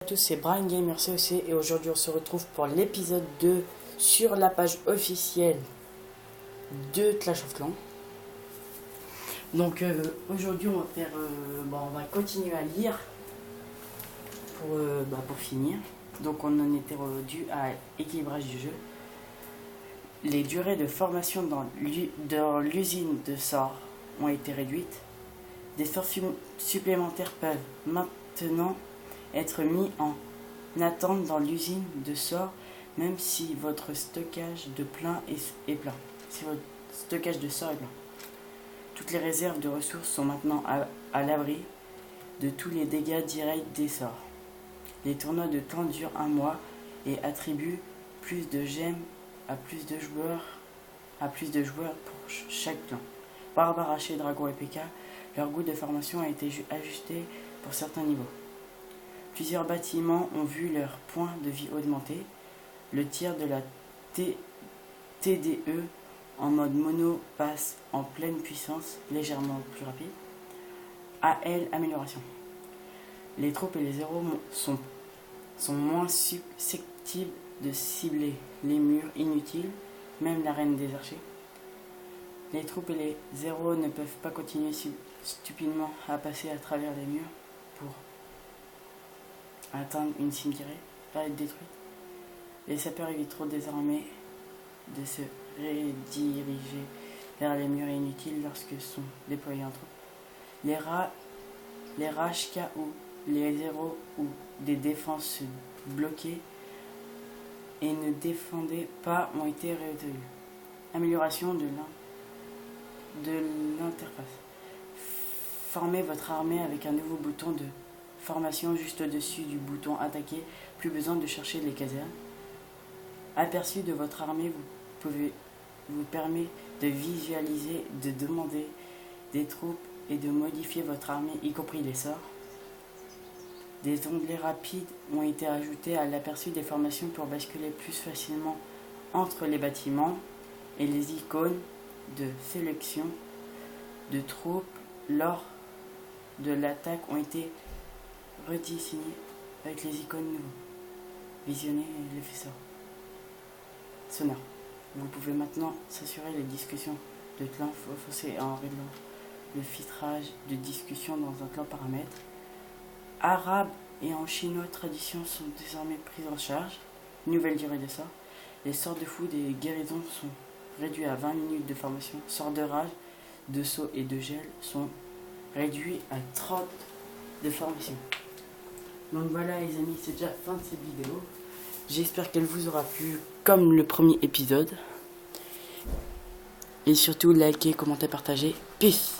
À tous, c'est Brian Gamer COC et aujourd'hui on se retrouve pour l'épisode 2 sur la page officielle de Clash of Clans. Donc aujourd'hui on va faire, on va continuer à lire pour finir. Donc on en était rendu à équilibrage du jeu. Les durées de formation dans l'usine de sorts ont été réduites. Des sorts supplémentaires peuvent maintenant être mis en attente dans l'usine de sorts, même si votre stockage de plein est plein. Si votre stockage de sorts est plein. Toutes les réserves de ressources sont maintenant à l'abri de tous les dégâts directs des sorts. Les tournois de temps durent un mois et attribuent plus de gemmes à plus de joueurs pour chaque clan. Barbare, Archer, Dragon et PK, leur goût de formation a été ajusté pour certains niveaux. Plusieurs bâtiments ont vu leur point de vie augmenter. Le tir de la TDE en mode mono passe en pleine puissance, légèrement plus rapide. AL amélioration. Les troupes et les héros sont moins susceptibles de cibler les murs inutiles, même la reine des archers. Les troupes et les héros ne peuvent pas continuer stupidement à passer à travers les murs pour atteindre une cible va être détruite. Les sapeurs éviteront désormais de se rediriger vers les murs inutiles lorsque sont déployés en troupe. Les rages KO, les héros ou des défenses bloquées et ne défendaient pas ont été résolus. Amélioration de l'interface. Formez votre armée avec un nouveau bouton de formation juste au-dessus du bouton attaquer, plus besoin de chercher les casernes. Aperçu de votre armée vous permet de visualiser, de demander des troupes et de modifier votre armée, y compris les sorts. Des onglets rapides ont été ajoutés à l'aperçu des formations pour basculer plus facilement entre les bâtiments, et les icônes de sélection de troupes lors de l'attaque ont été redessinées avec les icônes nouveaux. Visionnez l'effet sort. Sonore. Vous pouvez maintenant s'assurer les discussions de clan forcés en réglant le filtrage de discussion dans un clan paramètre. Arabe et en chinois tradition sont désormais prises en charge. Nouvelle durée de sort. Les sorts de foudre et guérison sont réduits à 20 minutes de formation. Sorts de rage, de saut et de gel sont réduits à 30 de formation. Donc voilà les amis, c'est déjà fin de cette vidéo. J'espère qu'elle vous aura plu comme le premier épisode. Et surtout likez, commentez, partagez. Peace.